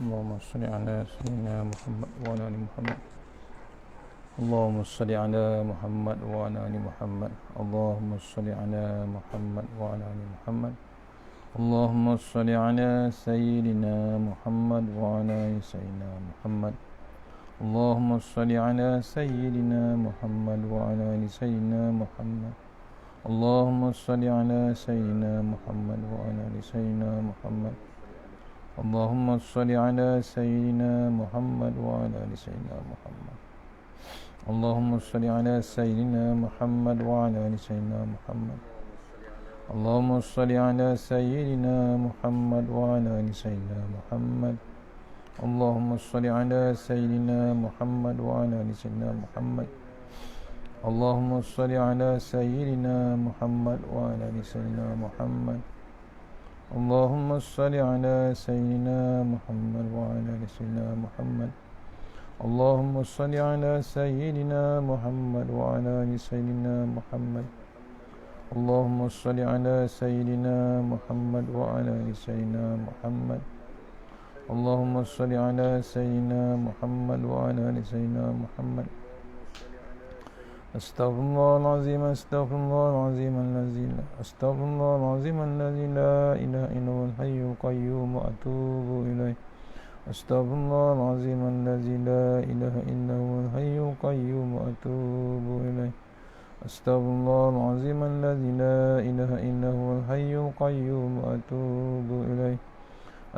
اللهم صل على سيدنا محمد وعلى ال محمد. اللهم صل على محمد وعلى ال محمد. اللهم صل على محمد وعلى ال محمد. اللهم صل على سيدنا محمد وعلى ال سيدنا محمد. اللهم صل على سيدنا محمد وعلى ال سيدنا محمد. اللهم صل على سيدنا محمد وعلى ال سيدنا محمد. اللهم صل على سيدنا محمد وعلى ال سيدنا محمد. اللهم صل على سيدنا محمد وعلى ال سيدنا محمد. اللهم صل على سيدنا محمد وعلى ال سيدنا محمد. اللهم صل على سيدنا محمد وعلى ال سيدنا محمد. اللهم صل على سيدنا محمد وعلى ال سيدنا محمد. اللهم صل على سيدنا محمد وعلى ال سيدنا محمد. اللهم صل على سيدنا محمد وعلى ال سيدنا محمد. اللهم صل على سيدنا محمد وعلى ال سيدنا محمد. اللهم صل على سيدنا محمد وعلى ال سيدنا محمد. أستغفر الله العظيم أستغفر الله العظيم الذي أستغفر الله العظيم الذي لا إله إلا هو الحي القيوم وأتوب إليه. أستغفر الله العظيم الذي لا إله إلا هو الحي القيوم وأتوب إليه. أستغفر الله العظيم الذي لا إله إلا هو الحي القيوم وأتوب إليه.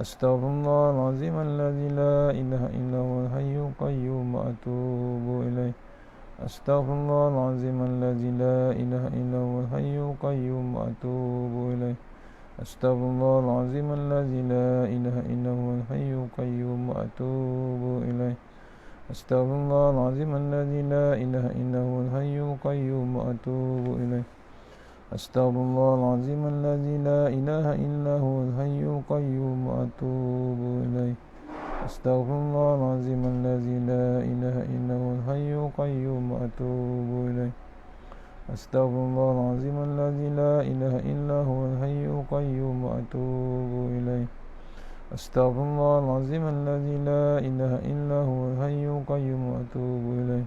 أستغفر الله العظيم الذي لا إله إلا هو الحي القيوم وأتوب إليه. أستغفر الله العظيم الذي لا إله إلا هو الحي القيوم وأتوب إليه. أستغفر الله العظيم الذي لا إله إلا هو الحي القيوم وأتوب إليه. أستغفر الله العظيم الذي لا إله إلا هو الحي القيوم وأتوب إليه. أستغفر الله العظيم الذي لا إله إلا هو الحي القيوم وأتوب إليه. أستغفر الله العظيم الذي لا إله إلا هو الحي القيوم وأتوب إليه. أستغفر الله العظيم الذي لا إله إلا هو الحي القيوم وأتوب إليه. أستغفر الله العظيم الذي لا إله إلا هو الحي القيوم وأتوب إليه.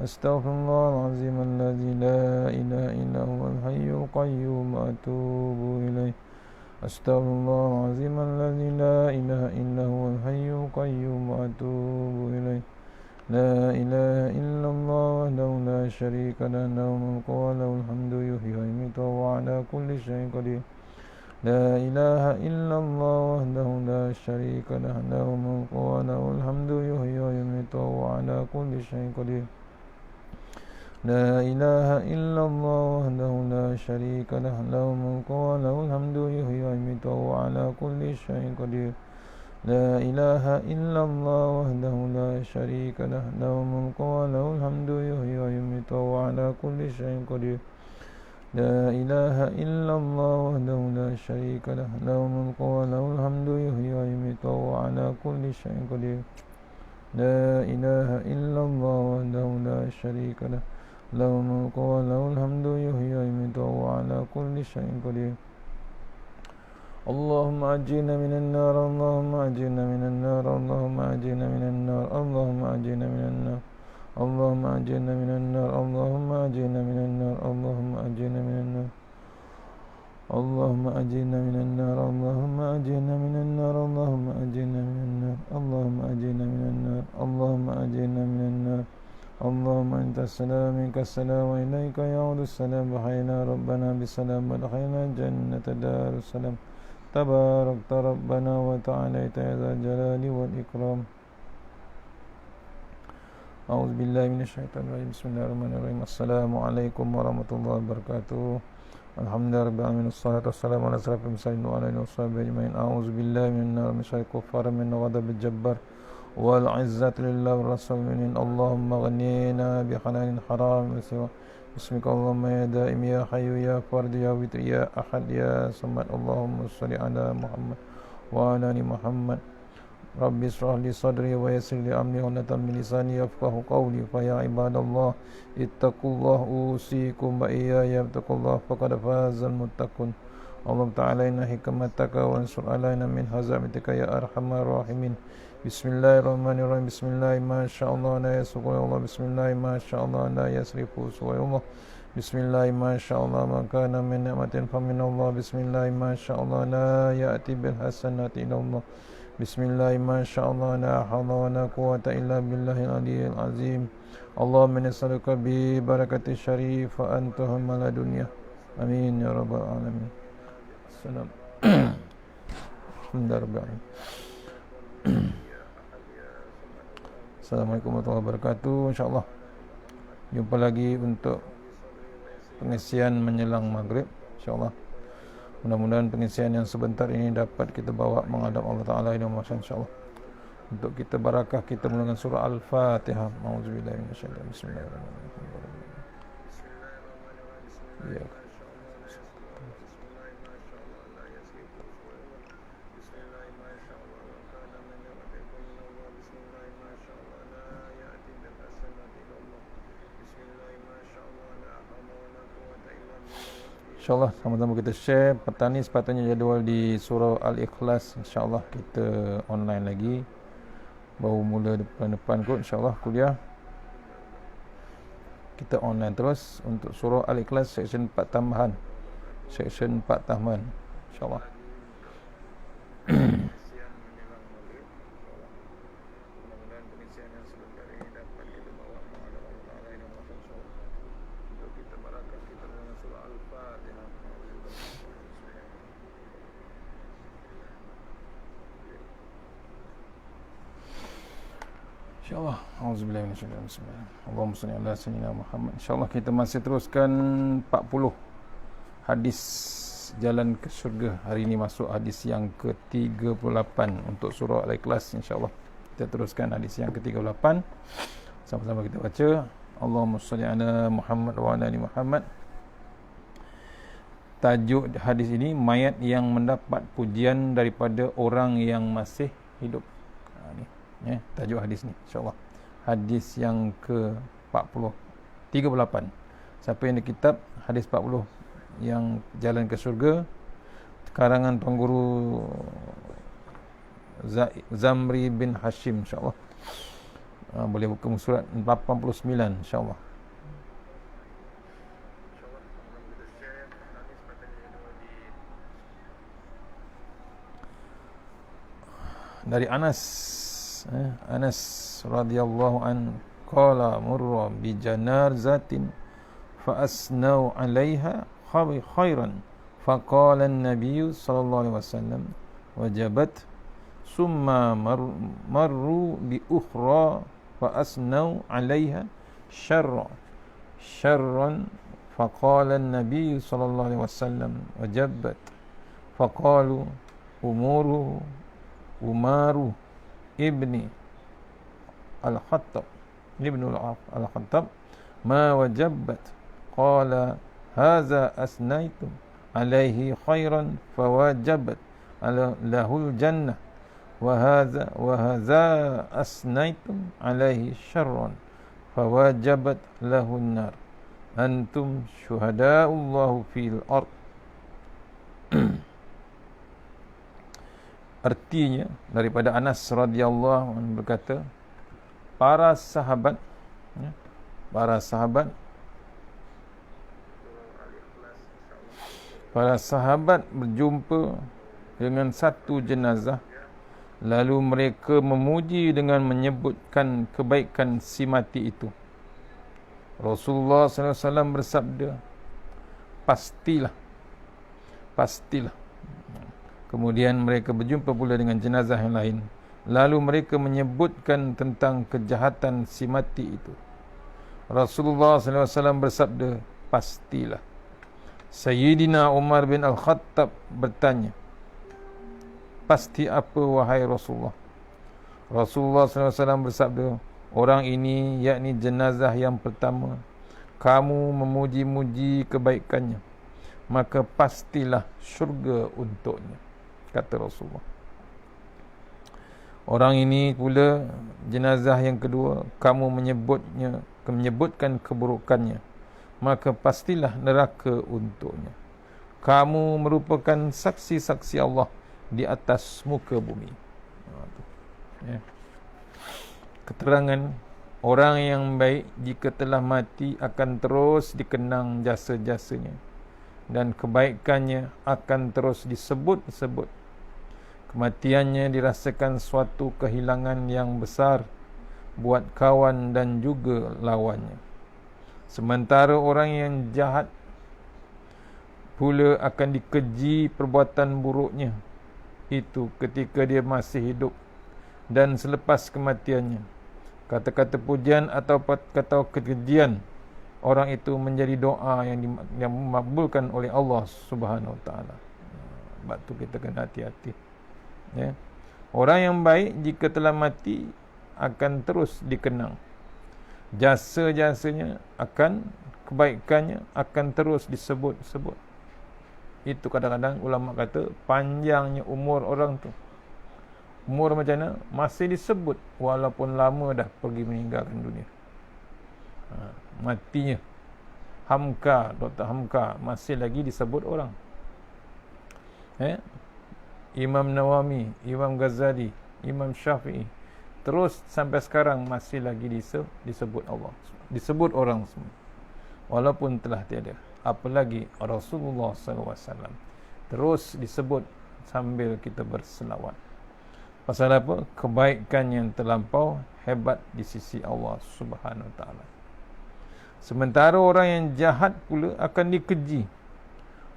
أستغفر الله العظيم الذي لا إله إلا هو الحي القيوم وأتوب إليه. أستغفر الله العظيم الذي لا إله إلا هو الحي القيوم وأتوب إليه. لا إله إلا الله وحده لا شريك له له الملك وله الحمد يحيي ويميت وهو على كل شيء قدير. لا إله إلا الله وحده لا شريك له له الملك وله الحمد يحيي ويميت وهو على كل شيء قدير. لا إله إلا الله وحده لا شريك له له الملك وله الحمد يحيي ويميت وهو على كل شيء قدير. لا إله إلا الله وحده لا شريك له له الملك وله الحمد يحيي ويميت وهو على كل شيء قدير. لا إله إلا الله وحده لا شريك له له الملك وله الحمد يحيي ويميت وهو على كل شيء قدير. لا إله إلا الله وحده لا شريك له له الملك وله الحمد يحيي ويميت وهو على كل شيء قدير. اللهم أجرنا من النار اللهم أجرنا من النار اللهم أجرنا من النار اللهم أجرنا من النار اللهم أجرنا من النار اللهم أجرنا من النار اللهم أجرنا من النار اللهم أجرنا من النار اللهم أجرنا من النار اللهم أجرنا من النار اللهم أجرنا من النار اللهم أجرنا من النار اللهم أنت السلام منك السلام وإليك يعود السلام بحينا ربنا بسلام ودخلنا جنة دار السلام تباركت ربنا وتعاليت يا ذا الجلال والإكرام. أعوذ بالله من الشيطان الرجيم بسم الله الرحمن الرحيم. السلام عليكم ورحمة الله وبركاته. الحمد لله رب العالمين والصلاة والسلام على أشرف المرسلين وعلى آله وصحبه أجمعين. أعوذ بالله من النار من شر الكفار من غضب الجبار والعزة لله والرسول المؤمنين. اللهم غنينا بحلال حرام باسمك اللهم يا دائم يا حي يا فرد يا وتر يا أحد يا صمد. اللهم صل على محمد وعلى آل محمد. رب اشرح لي صدري ويسر لي أمري واحلل من لساني يفقهوا قولي. فيا عباد الله اتقوا الله أوصيكم وإياي بتقوا الله فقد فاز المتقون. اللهم تعالى إن حكمتك وانصر علينا من هزائمتك يا أرحم الراحمين. بسم الله الرحمن الرحيم. بسم الله ما شاء الله لا يسوق الله. بسم الله ما شاء الله لا يصرف سوى الله. بسم الله ما شاء الله ما كان من نعمة فمن الله. بسم الله ما شاء الله لا يأتي بالحسنات إلا الله. بسم الله ما شاء الله لا حول ولا قوة إلا بالله العلي العظيم. اللهم نسألك ببركة الشريف أن تهمل الدنيا. آمين يا رب العالمين. السلام. الحمد لله رب العالمين. Assalamualaikum warahmatullahi wabarakatuh. InsyaAllah jumpa lagi untuk pengisian menjelang maghrib. InsyaAllah mudah-mudahan pengisian yang sebentar ini dapat kita bawa menghadap Allah Ta'ala ini insyaAllah. Untuk kita barakah, kita mulakan surah Al-Fatihah. A'udzubillahi minasyaitonir rajim. Bismillahirrahmanirrahim. Ya. InsyaAllah sama-sama kita share. Petang ni sepatutnya jadual di surah Al-Ikhlas. InsyaAllah kita online lagi. Baru mula depan-depan kot InsyaAllah kuliah. Kita online terus untuk surah Al-Ikhlas section 4 tambahan. Section 4 tambahan InsyaAllah. InsyaAllah. Auzubillahi minasyaitonir rajim. Allahumma shalli ala sayyidina Muhammad. InsyaAllah kita masih teruskan 40 hadis jalan ke syurga. Hari ini masuk hadis yang ke-38 untuk surah Al-Ikhlas. InsyaAllah kita teruskan hadis yang ke-38. Sama-sama kita baca. Allahumma shalli ala Muhammad wa ala ali Muhammad. Tajuk hadis ini, mayat yang mendapat pujian daripada orang yang masih hidup. Ya, tajuk hadis ni insyaAllah. Hadis yang ke-40 38. Siapa yang ada kitab hadis 40 yang jalan ke syurga, karangan Tuan Guru Zamri bin Hashim insyaAllah. Boleh buka surat 89 insyaAllah. Dari Anas radhiyallahu an qala murra bi janarzatin fa asnau 'alaiha khairan faqala an-nabiy sallallahu alaihi wasallam wajabat summa marru bi ukhra fa asnau 'alaiha syarran faqala an-nabiy sallallahu alaihi wasallam wajabat faqalu umaru ibni al-Khattab ma wajabat qala hadza asnaitum alaihi khairan fawajabat lahul jannah wa hadza asnaitum alaihi syarran fawajabat lahun nar antum syuhada'ullahu fil ard. Artinya daripada Anas radhiyallahu anhu berkata, para sahabat berjumpa dengan satu jenazah, lalu mereka memuji dengan menyebutkan kebaikan si mati itu. Rasulullah sallallahu alaihi wasallam bersabda, pastilah. Kemudian mereka berjumpa pula dengan jenazah yang lain, lalu mereka menyebutkan tentang kejahatan si mati itu. Rasulullah sallallahu alaihi wasallam bersabda, pastilah. Sayyidina Umar bin Al-Khattab bertanya, pasti apa wahai Rasulullah? Rasulullah sallallahu alaihi wasallam bersabda, orang ini yakni jenazah yang pertama, kamu memuji-muji kebaikannya, maka pastilah syurga untuknya, kata Rasulullah. Orang ini pula jenazah yang kedua, kamu menyebutkan keburukannya, maka pastilah neraka untuknya. kamu merupakan saksi-saksi Allah di atas muka bumi. Ya. Keterangan orang yang baik jika telah mati akan terus dikenang jasa-jasanya dan kebaikannya akan terus disebut-sebut. Kematiannya dirasakan suatu kehilangan yang besar buat kawan dan juga lawannya. Sementara orang yang jahat pula akan dikeji perbuatan buruknya itu ketika dia masih hidup dan selepas kematiannya. Kata-kata pujian atau kata kekejian orang itu menjadi doa yang dimakbulkan oleh Allah Subhanahu Wa Taala. Sebab tu kita kena hati-hati. Ya. Orang yang baik jika telah mati akan terus dikenang. Jasa-jasanya kebaikannya akan terus disebut-sebut. Itu kadang-kadang ulama kata panjangnya umur orang tu. Umur macam mana? Masih disebut walaupun lama dah pergi meninggalkan dunia. Matinya Hamka, Dr. Hamka masih lagi disebut orang. Imam Nawawi, Imam Ghazali, Imam Syafi'i, terus sampai sekarang masih lagi disebut Allah, disebut orang semua walaupun telah tiada. Apalagi Rasulullah SAW terus disebut sambil kita berselawat. Pasal apa? Kebaikan yang terlampau hebat di sisi Allah Subhanahu Wa Taala. Sementara orang yang jahat pula akan dikeji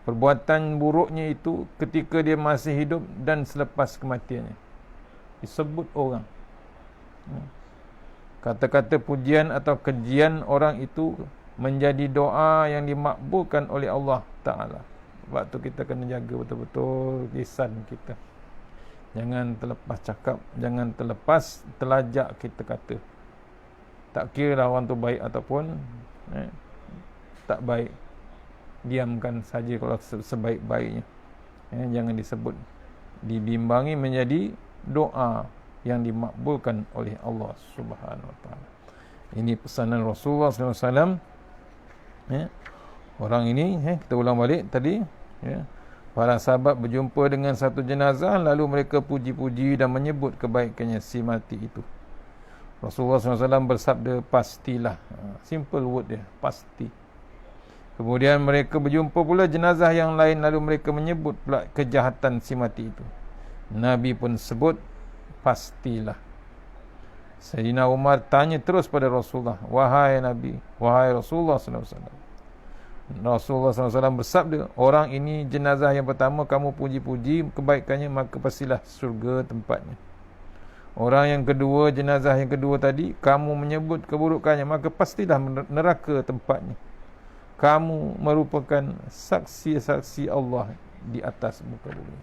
perbuatan buruknya itu ketika dia masih hidup dan selepas kematiannya. Disebut orang. Kata-kata pujian atau kejian orang itu menjadi doa yang dimakbulkan oleh Allah Ta'ala. Sebab tu kita kena jaga betul-betul lisan kita. Jangan terlepas cakap, jangan terlepas telajak kita kata. Tak kira lah orang tu baik ataupun tak baik. Diamkan saja kalau sebaik-baiknya. Jangan disebut. Dibimbangi menjadi doa yang dimakbulkan oleh Allah Subhanahu Wa Taala. Ini pesanan Rasulullah SAW. Orang ini, kita ulang balik tadi. Para sahabat berjumpa dengan satu jenazah, lalu mereka puji-puji dan menyebut kebaikannya si mati itu. Rasulullah SAW bersabda, pastilah. Simple word dia, pasti. Kemudian mereka berjumpa pula jenazah yang lain, lalu mereka menyebut pula kejahatan si mati itu. Nabi pun sebut, pastilah. Sayyidina Umar tanya terus pada Rasulullah, wahai Nabi, wahai Rasulullah SAW. Rasulullah SAW bersabda, orang ini jenazah yang pertama kamu puji-puji kebaikannya, maka pastilah surga tempatnya. Orang yang kedua, jenazah yang kedua tadi, kamu menyebut keburukannya, maka pastilah neraka tempatnya. Kamu merupakan saksi-saksi Allah di atas muka bumi.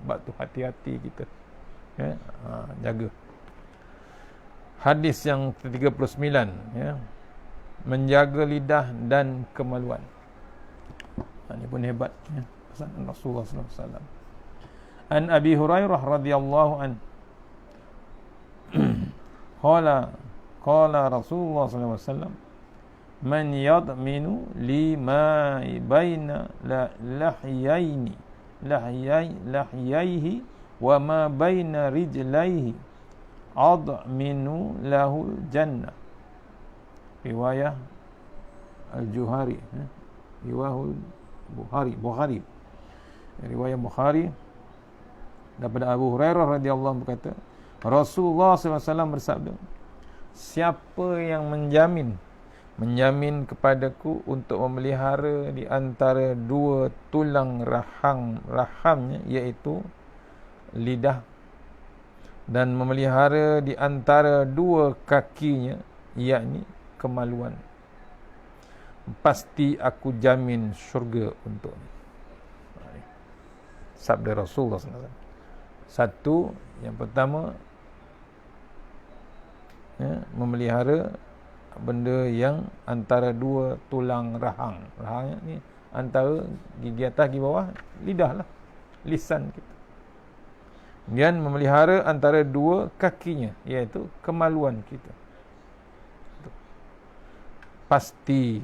Sebab tu hati-hati kita. Jaga. Hadis yang ke-39, menjaga lidah dan kemaluan. Ini pun hebat, pesanan Rasulullah SAW. An Abi Hurairah radhiyallahu an qala Rasulullah SAW, man yadminu lima baina lahyaihi wa ma baina rijlaihi adminu lahul jannah. Riwayah Al-Juhari, riwayah Bukhari. Riwayah Bukhari daripada Abu Hurairah radhiyallahu anhu berkata, Rasulullah SAW bersabda, siapa yang menjamin kepadaku untuk memelihara di antara dua tulang rahamnya, iaitu lidah, dan memelihara di antara dua kakinya, yakni kemaluan, pasti aku jamin syurga untuknya. Sabda Rasulullah SAW. Satu, yang pertama, memelihara benda yang antara dua tulang rahang. Rahang ni antara gigi atas, gigi bawah, lidah lah, lisan kita. Dan memelihara antara dua kakinya, iaitu kemaluan kita. Pasti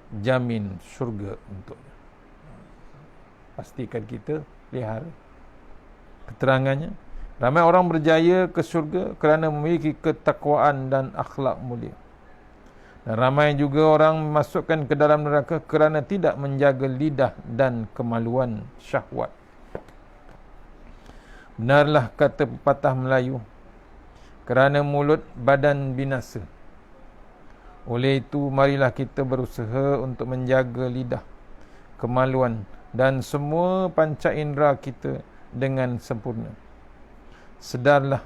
jamin syurga untuknya. pastikan kita pelihara keterangannya. Ramai orang berjaya ke syurga kerana memiliki ketakwaan dan akhlak mulia. Dan ramai juga orang memasukkan ke dalam neraka kerana tidak menjaga lidah dan kemaluan syahwat. Benarlah kata pepatah Melayu, kerana mulut badan binasa. Oleh itu, marilah kita berusaha untuk menjaga lidah, kemaluan dan semua panca indera kita dengan sempurna. Sedarlah,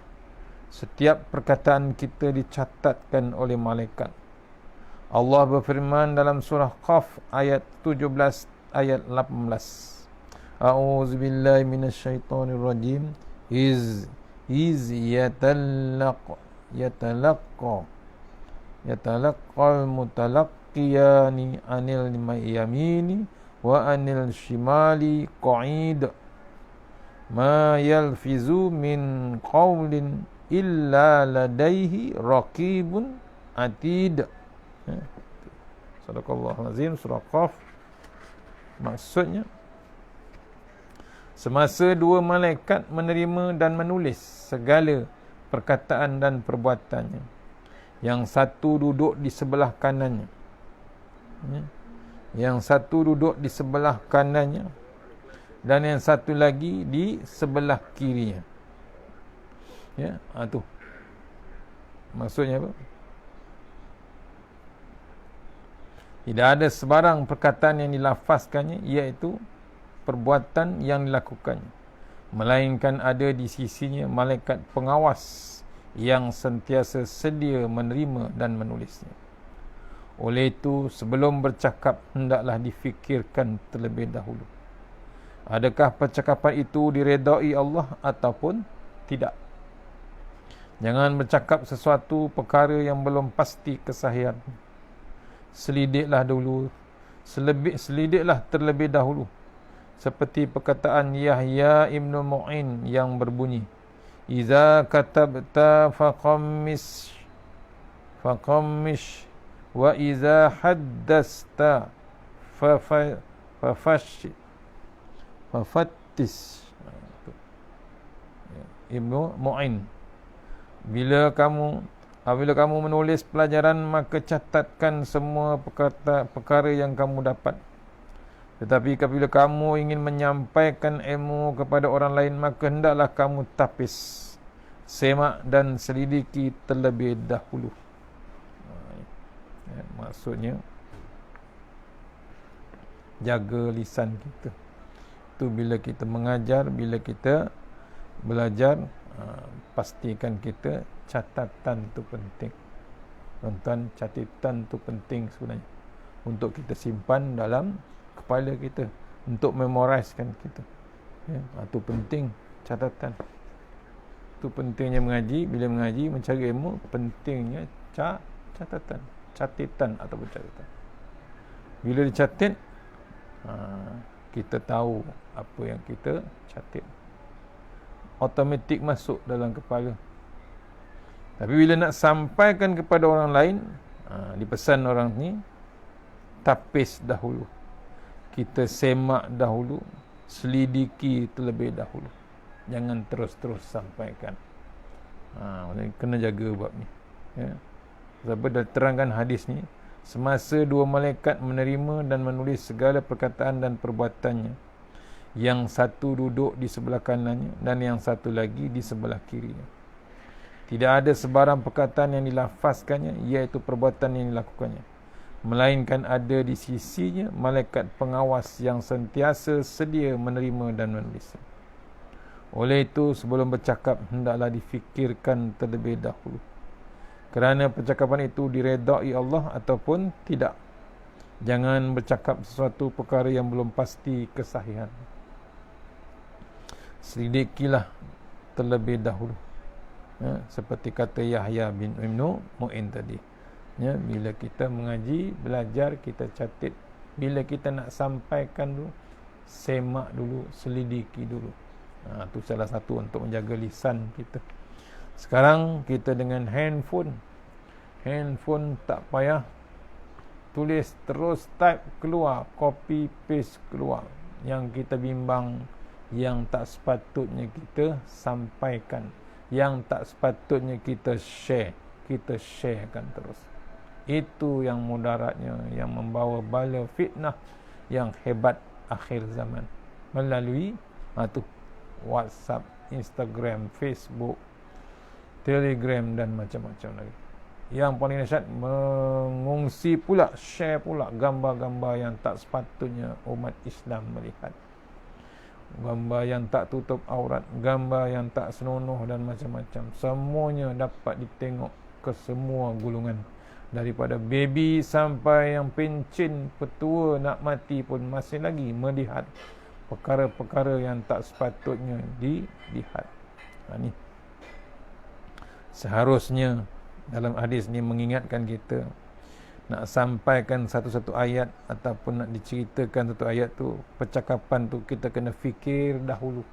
setiap perkataan kita dicatatkan oleh malaikat. Allah berfirman dalam surah Qaf ayat 17 ayat 18. A'udzubillahi minasyaitonirrajim. Iz yatalaqqal mutalaqqiyani anil yamini wa anil shimali qa'id. Ma yalfizu min qawlin illa ladaihi raqibun atid. Sadaqallahul azim. Surah Qaf. Maksudnya, semasa dua malaikat menerima dan menulis segala perkataan dan perbuatannya, yang satu duduk di sebelah kanannya, yang satu duduk di sebelah kanannya, dan yang satu lagi di sebelah kirinya. Ya, tu maksudnya apa? Tidak ada sebarang perkataan yang dilafazkannya, iaitu perbuatan yang dilakukannya, melainkan ada di sisinya malaikat pengawas yang sentiasa sedia menerima dan menulisnya. Oleh itu, sebelum bercakap, hendaklah difikirkan terlebih dahulu, adakah percakapan itu diredai Allah ataupun tidak. Jangan bercakap sesuatu perkara yang belum pasti kesahihan. Selidiklah terlebih dahulu, seperti perkataan Yahya ibn Mu'in yang berbunyi, Iza katabta faqammish wa iza haddasta fafattis. Ibnu Mu'in, bila kamu menulis pelajaran, maka catatkan semua perkara yang kamu dapat. Tetapi apabila kamu ingin menyampaikan ilmu kepada orang lain, maka hendaklah kamu tapis, semak dan selidiki terlebih dahulu. Maksudnya, jaga lisan kita. Itu bila kita mengajar, bila kita belajar, pastikan kita catatan tu penting. Tuan-tuan, catatan tu penting sebenarnya, untuk kita simpan dalam kepala kita, untuk memorizekan kita. Itu penting, catatan. Itu pentingnya mengaji. Bila mengaji, mencari ilmu, pentingnya catatan ataupun catatan. Bila dicatat, kita tahu apa yang kita catat, automatik masuk dalam kepala. Tapi bila nak sampaikan kepada orang lain, dipesan orang ni, tapis dahulu, kita semak dahulu, selidiki terlebih dahulu, jangan terus-terus sampaikan. Kena jaga bab ni, ya. Sebab dah terangkan hadis ni, semasa dua malaikat menerima dan menulis segala perkataan dan perbuatannya, yang satu duduk di sebelah kanannya dan yang satu lagi di sebelah kirinya, tidak ada sebarang perkataan yang dilafazkannya, iaitu perbuatan yang dilakukannya, melainkan ada di sisinya malaikat pengawas yang sentiasa sedia menerima dan menulisnya. Oleh itu, sebelum bercakap, hendaklah difikirkan terlebih dahulu, kerana percakapan itu diredai Allah ataupun tidak. Jangan bercakap sesuatu perkara yang belum pasti kesahihan. Selidikilah terlebih dahulu, seperti kata Yahya bin Ibnu Mu'in tadi, bila kita mengaji, belajar, kita catat. Bila kita nak sampaikan dulu, semak dulu, selidiki dulu. Itu salah satu untuk menjaga lisan kita. Sekarang kita dengan handphone tak payah tulis, terus type keluar, copy paste keluar. yang kita bimbang, yang tak sepatutnya kita sampaikan, yang tak sepatutnya kita share, kita sharekan terus. Itu yang mudaratnya, yang membawa bala fitnah yang hebat akhir zaman melalui WhatsApp, Instagram, Facebook, Telegram dan macam-macam lagi. Yang paling dahsyat, mengungsi pula, share pula gambar-gambar yang tak sepatutnya umat Islam melihat. Gambar yang tak tutup aurat, gambar yang tak senonoh dan macam-macam. Semuanya dapat ditengok ke semua golongan. Daripada baby sampai yang pencen, petua nak mati pun masih lagi melihat perkara-perkara yang tak sepatutnya dilihat. Ini seharusnya dalam hadis ni mengingatkan kita, nak sampaikan satu-satu ayat ataupun nak diceritakan satu ayat tu, percakapan tu kita kena fikir dahulu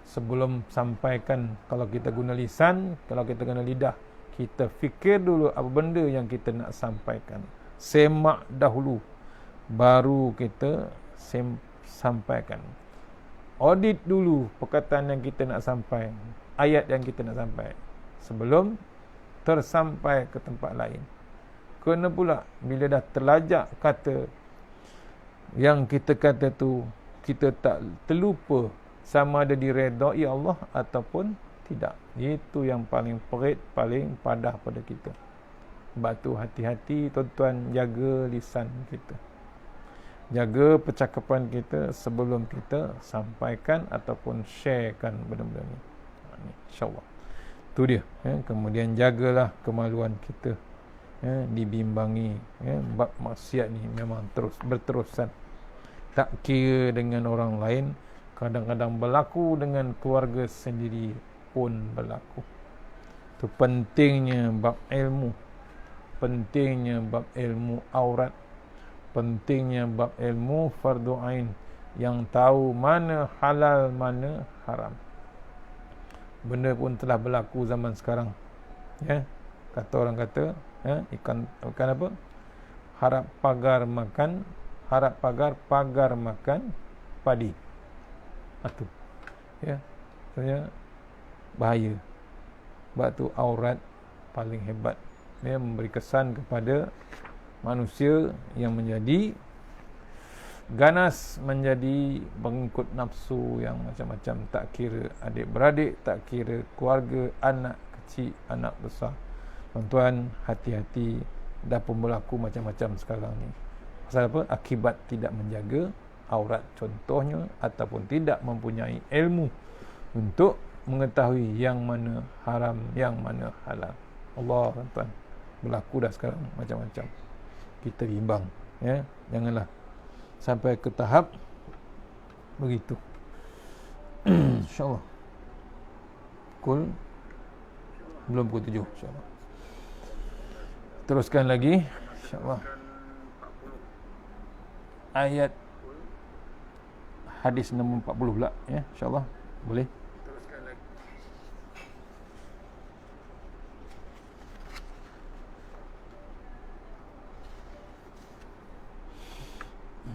sebelum sampaikan. Kalau kita guna lisan, kalau kita guna lidah, kita fikir dulu apa benda yang kita nak sampaikan, semak dahulu baru kita sampaikan. Audit dulu perkataan yang kita nak sampai, ayat yang kita nak sampai sebelum tersampai ke tempat lain. Kena pula bila dah terlajak kata yang kita kata tu, kita tak terlupa sama ada diredai Allah ataupun tidak. Itu yang paling perit, paling padah pada kita. Sebab tu hati-hati tuan-tuan, jaga lisan kita, jaga percakapan kita sebelum kita sampaikan ataupun sharekan benda-benda ni. InsyaAllah tu dia. Kemudian jagalah kemaluan kita, dibimbangi. Bab maksiat ni memang terus berterusan, tak kira dengan orang lain, kadang-kadang berlaku dengan keluarga sendiri pun berlaku. Tu pentingnya bab ilmu, pentingnya bab ilmu aurat, pentingnya bab ilmu fardu ain, yang tahu mana halal mana haram. Benda pun telah berlaku zaman sekarang. Kata orang kata, ikan apa? Harap pagar pagar makan padi. Itu. Sebenarnya bahaya. Sebab tu aurat paling hebat. Dia memberi kesan kepada manusia yang menjadi ganas, menjadi mengikut nafsu yang macam-macam, tak kira adik-beradik, tak kira keluarga, anak kecil, anak besar. Tuan-tuan, hati-hati, dah pun berlaku macam-macam sekarang ni. Pasal apa? Akibat tidak menjaga aurat contohnya, ataupun tidak mempunyai ilmu untuk mengetahui yang mana haram, yang mana halal. Allah, tuan-tuan, berlaku dah sekarang macam-macam. Kita bimbang, janganlah sampai ke tahap begitu. InsyaAllah belum pukul 7, InsyaAllah. Teruskan lagi, InsyaAllah. Ayat hadis nombor 40 pula, InsyaAllah. Boleh.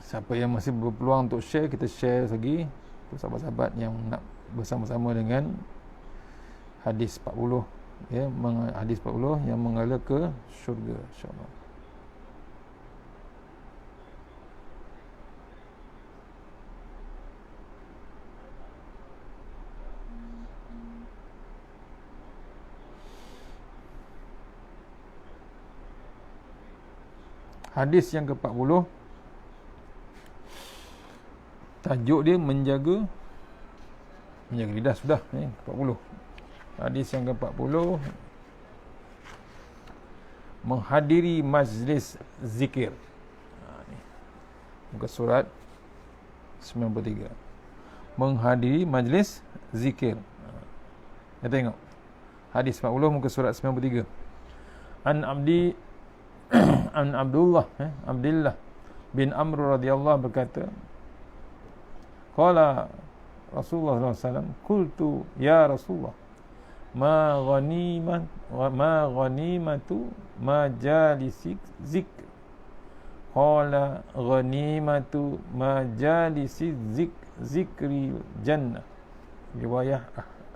Siapa yang masih berpeluang untuk share, kita share lagi untuk sahabat-sahabat yang nak bersama-sama dengan hadis 40, hadis 40 yang mengalir ke syurga, insya-Allah. Hadis yang ke-40, tajuk dia menjaga lidah. Sudah 40. Hadis yang ke-40, menghadiri majlis zikir. Muka surat 93. Menghadiri majlis zikir. Kita tengok hadis 40 muka surat 93. An Abdullah bin Amr radhiyallahu berkata, qala Rasulullah SAW, qultu ya Rasulullah, ma ghanimatu majalisi zikr qala ghanimatu majalisi zikri jannah. Riwayah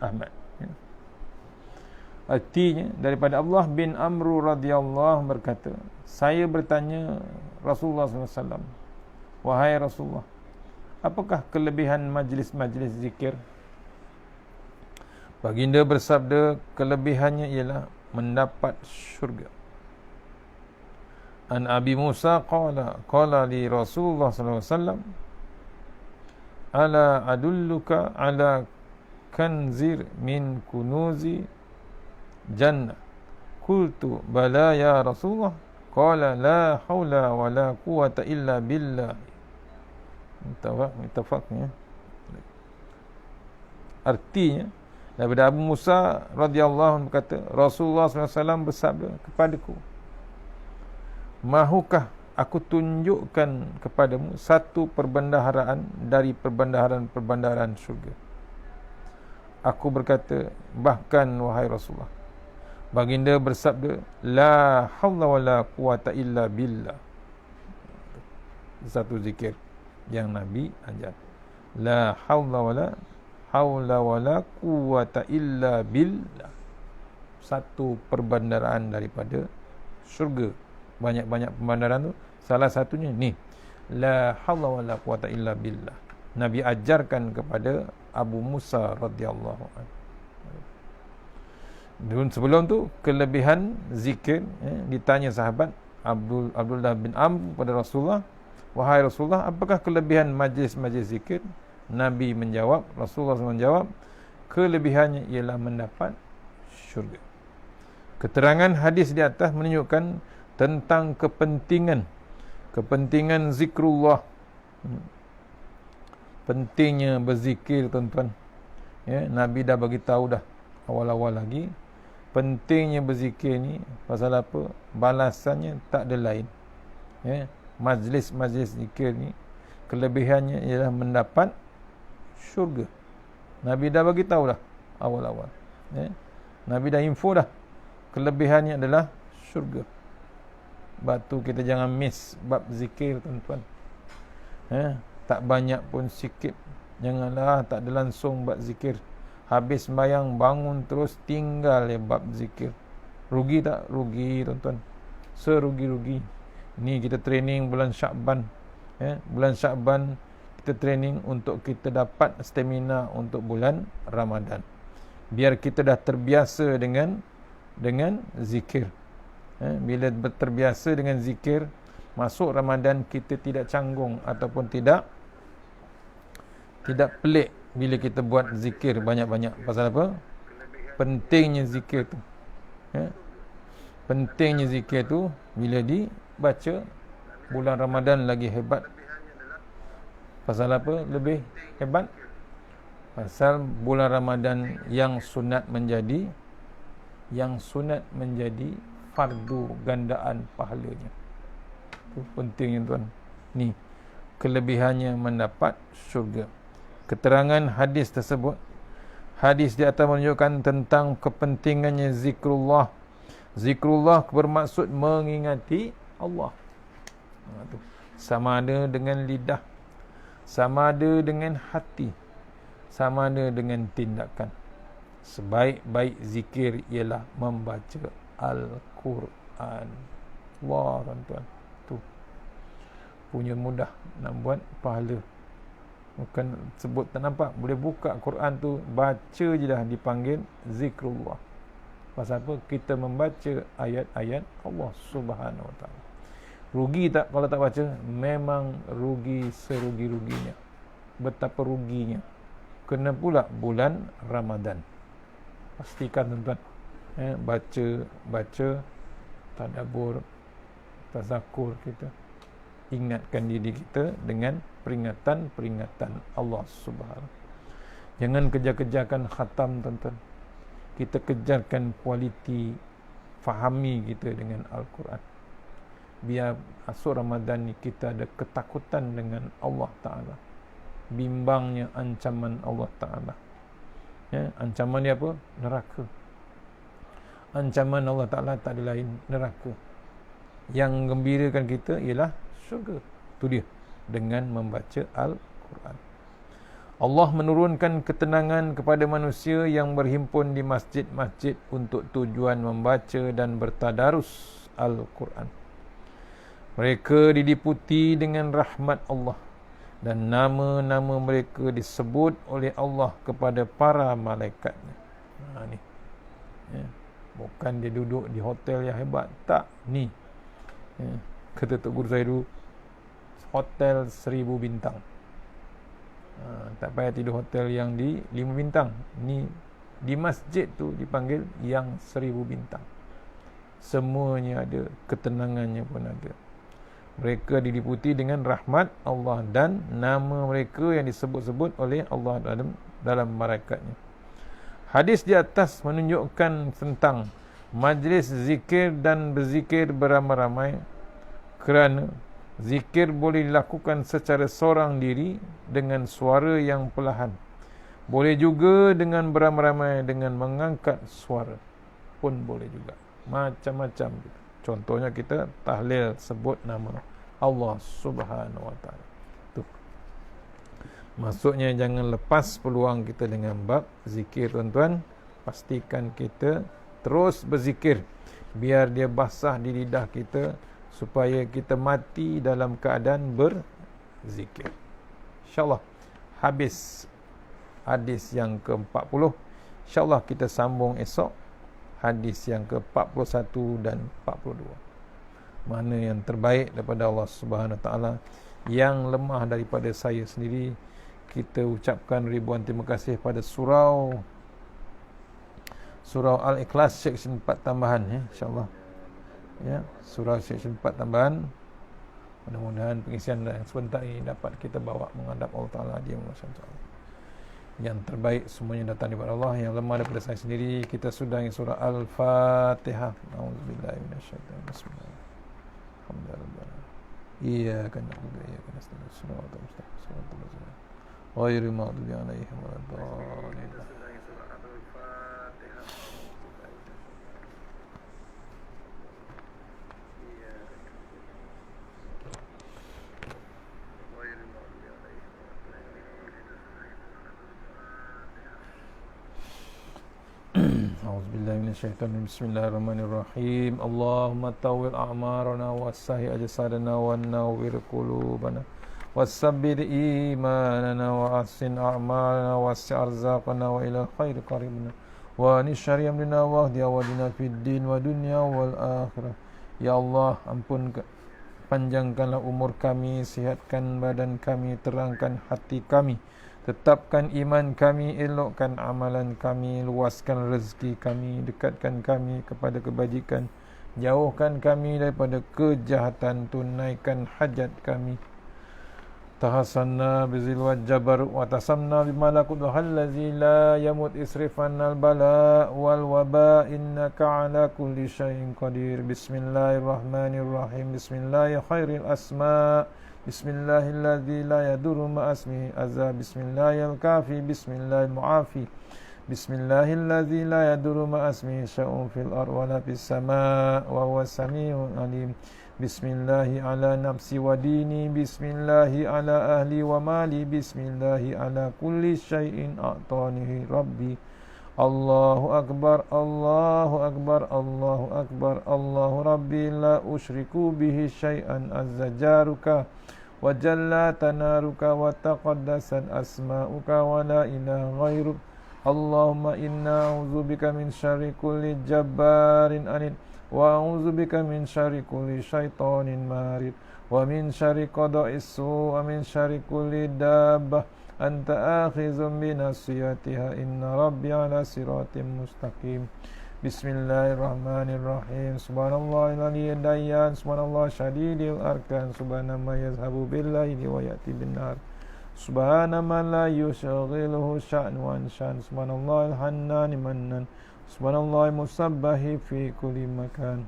Ahmad. Artinya daripada Abdullah bin Amru radhiyallahu berkata, saya bertanya Rasulullah SAW, wahai Rasulullah, apakah kelebihan majlis-majlis zikir? Baginda bersabda, kelebihannya ialah mendapat syurga. An Abi Musa qala li Rasulullah SAW, ala adulluka ala kanzir min kunuzi jannah. Qultu bala ya Rasulullah. Qala la haula wa la quwata illa billah. Mutafaq. Artinya daripada Abu Musa radhiyallahu anhu berkata, Rasulullah SAW bersabda kepadaku, mahukah aku tunjukkan kepadamu satu perbendaharaan dari perbendaharaan syurga? Aku berkata, bahkan wahai Rasulullah. Baginda bersabda, la hawla wa la quwata illa billah. Satu zikir yang Nabi ajar. La hawla wa la quwata illa billah. Satu perbendaharaan daripada syurga. Banyak-banyak perbendaharaan tu, salah satunya ni, la hawla wa la quwata illa billah. Nabi ajarkan kepada Abu Musa radhiyallahu anhu. Dan sebelum tu kelebihan zikir, ditanya sahabat Abdullah bin Amr kepada Rasulullah, wahai Rasulullah, apakah kelebihan majlis-majlis zikir? Nabi menjawab, Rasulullah menjawab, kelebihannya ialah mendapat syurga. Keterangan hadis di atas menunjukkan tentang kepentingan zikrullah. Pentingnya berzikir, tuan-tuan. Nabi dah bagi tahu dah awal-awal lagi. Pentingnya berzikir ni pasal apa? Balasannya tak ada lain. Majlis-majlis zikir ni kelebihannya ialah mendapat syurga. Nabi dah bagi tahu dah awal-awal. Nabi dah info dah. Kelebihannya adalah syurga. Batu kita jangan miss bab zikir, tuan-tuan. Tak banyak pun sikit. Janganlah tak ada langsung bab zikir. Habis sembahyang bangun terus tinggal bab zikir. Rugi tak? Rugi, tuan-tuan. Serugi-rugi. Ni kita training bulan Syakban. Bulan Syakban kita training untuk kita dapat stamina untuk bulan Ramadan. Biar kita dah terbiasa dengan zikir. Bila terbiasa dengan zikir, masuk Ramadan kita tidak canggung ataupun tidak pelik bila kita buat zikir banyak-banyak. Pasal apa? Pentingnya zikir tu. Pentingnya zikir tu bila dibaca bulan Ramadan lagi hebat. Pasal apa lebih hebat? Pasal bulan Ramadan yang sunat menjadi fardu gandaan pahalanya. Itu pentingnya, tuan. Ni kelebihannya mendapat syurga. Keterangan hadis tersebut, hadis di atas menunjukkan tentang kepentingannya zikrullah. Zikrullah bermaksud mengingati Allah. Sama ada dengan lidah, sama ada dengan hati, sama ada dengan tindakan. Sebaik-baik zikir ialah membaca Al-Quran. Allah, tuan-tuan. Tu punya mudah nak buat pahala. Bukan sebut tak nampak. Boleh buka Quran tu, baca je dah dipanggil zikrullah. Pasal apa? Kita membaca ayat-ayat Allah Subhanahu Wa Taala. Rugi tak kalau tak baca? Memang rugi serugi-ruginya. Betapa ruginya. Kena pula bulan Ramadan. Pastikan, tuan-tuan. Baca, tadabbur, tazakur kita. Ingatkan diri kita dengan peringatan-peringatan Allah Subhanahu. Jangan kejar-kejarkan khatam, tuan-tuan. Kita kejarkan kualiti fahami kita dengan Al-Quran. Biar masuk Ramadan ni kita ada ketakutan dengan Allah Ta'ala. Bimbangnya ancaman Allah Ta'ala. Ancaman dia apa? Neraka. Ancaman Allah Ta'ala tak ada lain, neraka. Yang gembirakan kita ialah syurga. Itu dia, dengan membaca Al-Quran. Allah menurunkan ketenangan kepada manusia yang berhimpun di masjid-masjid untuk tujuan membaca dan bertadarus Al-Quran. Mereka diliputi dengan rahmat Allah dan nama-nama mereka disebut oleh Allah kepada para malaikatnya. Ni. Ya. Bukan dia duduk di hotel yang hebat. Tak. Ni. Ya. Kata Tok Guru saya dulu, hotel 1000 bintang. Tak payah tidur hotel yang di 5 bintang. Ni di masjid tu dipanggil yang 1000 bintang. Semuanya ada, ketenangannya pun ada. Mereka diliputi dengan rahmat Allah dan nama mereka yang disebut-sebut oleh Allah dalam malaikatnya. Hadis di atas menunjukkan tentang majlis zikir dan berzikir beramai-ramai, kerana zikir boleh dilakukan secara seorang diri dengan suara yang perlahan. Boleh juga dengan beramai-ramai dengan mengangkat suara pun boleh juga. Macam-macam. Contohnya kita tahlil sebut nama Allah Subhanahu Wa Taala. Tu. Maksudnya jangan lepas peluang kita dengan bab zikir, tuan-tuan. Pastikan kita terus berzikir biar dia basah di lidah kita, supaya kita mati dalam keadaan berzikir. InsyaAllah habis hadis yang ke-40. InsyaAllah kita sambung esok hadis yang ke-41 dan 42. Mana yang terbaik daripada Allah Subhanahu Wa Taala, yang lemah daripada saya sendiri. Kita ucapkan ribuan terima kasih pada surau Al-Ikhlas section 4 tambahan, ya, insyaAllah. Ya, surau section 4 tambahan. Mudah-mudahan pengisian yang sebentar ini dapat kita bawa menghadap Allah Ta'ala. Dia mengucapkan yang terbaik semuanya datang daripada Allah. Yang lemah daripada saya sendiri, kita sudahi surah Al-Fatihah. A'udzubillahi minasyaitanir rajim. Bismillah. Alhamdulillah. Iyyaka na'budu wa iyyaka nasta'in. Shiratal mustaqim. Shiratal ladzina ghairil maghdubi 'alaihim waladdallin. A'udzubillahiminasyaitanirrajim. Bismillahirrahmanirrahim. Allahumma tawwil a'marana wassahi ajsadana wa nawwir qulubana wassabbir imanana wa ahsin a'malana wassi' arzaqana wa ila khairi qaribna wa nishari amrina wa hdi awadina fid din wa dunya wal akhirah. Ya Allah, panjangkanlah umur kami, sihatkan badan kami, terangkan hati kami, tetapkan iman kami, elokkan amalan kami, luaskan rezeki kami, dekatkan kami kepada kebajikan, jauhkan kami daripada kejahatan, tunaikan hajat kami. Tahassanna bizil wajjabar wa tasamna bimalakut allazi la yamut isrifanna al-bala wal waba innaka ala kulli syai'in qadir. Bismillahirrahmanirrahim. Bismillahir khairil asma. Bismillahilladzi la yadurru ma'asmihi azza. Bismillahil kafi. Bismillahil mu'afi. Bismillahilladzi la yadurru ma'asmihi syai'un fil ardi wa la fis sama' wa huwas sami'ul alim. Bismillahi ala nafsi wa dini. Bismillahi ala ahli wa mali. Bismillahi ala kulli syai'in a'tanihi rabbi. Allahu akbar, Allahu akbar, Allahu akbar, Allahu rabbi la usyriku bihi syai'an azza jaruka wa jalla tanaruka wa taqaddasat asma'uka wa la ilaha ghairuk. Allahumma inna a'udzubika min syarri kulli jabbarin anid wa a'udzubika min syarri kulli syaitanin marid wa min syarri qada'is su' wa min syarri kulli dabbah anta akhizun binasiyatiha inna rabbi ala siratim mustaqim. Bismillahirrahmanirrahim. Subhanallahil aliyyid dayyan, subhanallah syadidil arkan, subhanama yazhabu billaili wa ya'ti bin nar, subhanama la yushaghiluhu sya'nu an syan, subhanallahil hannani mannan, subhanallahil musabbahi fi kulli makan.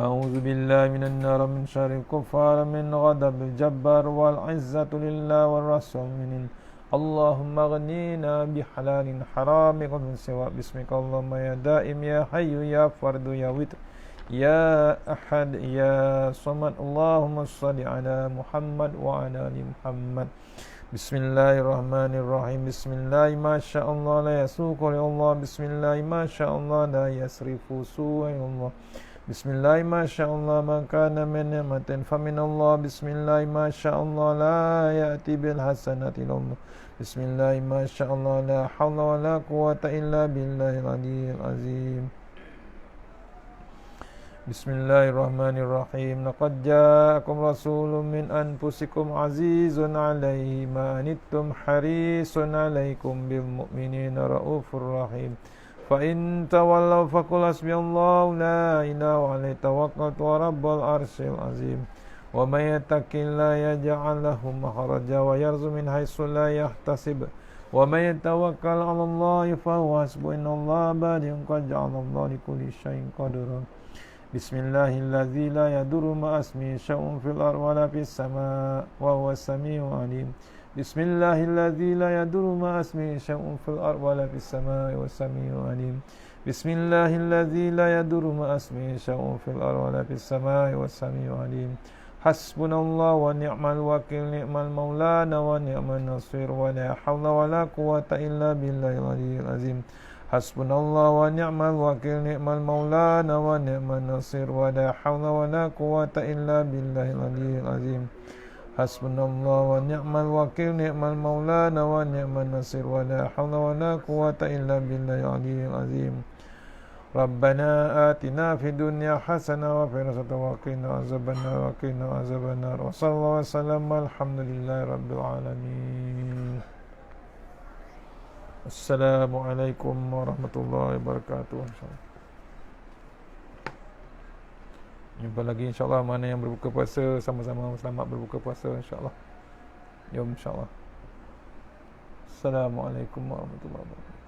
A'udzu billahi minan nar min syarril kuffar min ghadabil jabbar wal 'izzatu lillahi war rasul minin. Allahumma ghnina bihalalin haramin wa min siwa. Bismika Allahumma ya daim ya hayyu ya fardu ya witr يا أحد يا صمد اللهم صل على محمد وعلى آل محمد بسم الله الرحمن الرحيم بسم الله ما شاء الله لا يسوق الله بسم الله ما شاء الله لا يصرف سوء الله بسم الله ما شاء الله ما كان من نعمة فمن الله بسم الله ما شاء الله لا يأتي بالحسنة إلا الله بسم الله ما شاء الله لا حول ولا قوة إلا بالله العلي العظيم بسم الله الرحمن الرحيم لقد جاءكم رسول من أنفسكم عزيز عليه ما عنتم حريص عليكم بالمؤمنين رؤوف رحيم فإن تولوا فقل حسبي الله لا إله عليه توكلت ورب العرش العظيم ومن يتق الله يجعل له مخرجا ويرزق من حيث لا يحتسب ومن يتوكل على الله فهو حسبه إن الله بالغ قد جعل الله لكل شيء قدرا بسم الله الذي لا يضر مع اسمه شيء في الأرض ولا في السماء وهو السميع العليم بسم الله الذي لا يضر مع اسمه شيء في الأرض ولا في السماء وهو السميع العليم بسم الله الذي لا يضر مع اسمه شيء في الأرض ولا في السماء وهو السميع العليم حسبنا الله ونعم الوكيل نعم المولى ونعم النصير ولا حول ولا قوة إلا بالله العلي العظيم حسبنا الله ونعم الوكيل نعم المولى ونعم النصير ولا حول ولا قوة إلا بالله العلي العظيم حسبنا الله ونعم الوكيل نعم المولى ونعم النصير ولا حول ولا قوة إلا بالله العلي العظيم ربنا آتنا في الدنيا حسنة وفي الآخرة وقنا عذاب النار وقنا عذاب النار وصلى الله وسلم الحمد لله رب العالمين. Assalamualaikum warahmatullahi wabarakatuh. Jumpa lagi insyaAllah. Mana yang berbuka puasa, sama-sama selamat berbuka puasa insyaAllah. Jom insyaAllah. Assalamualaikum warahmatullahi wabarakatuh.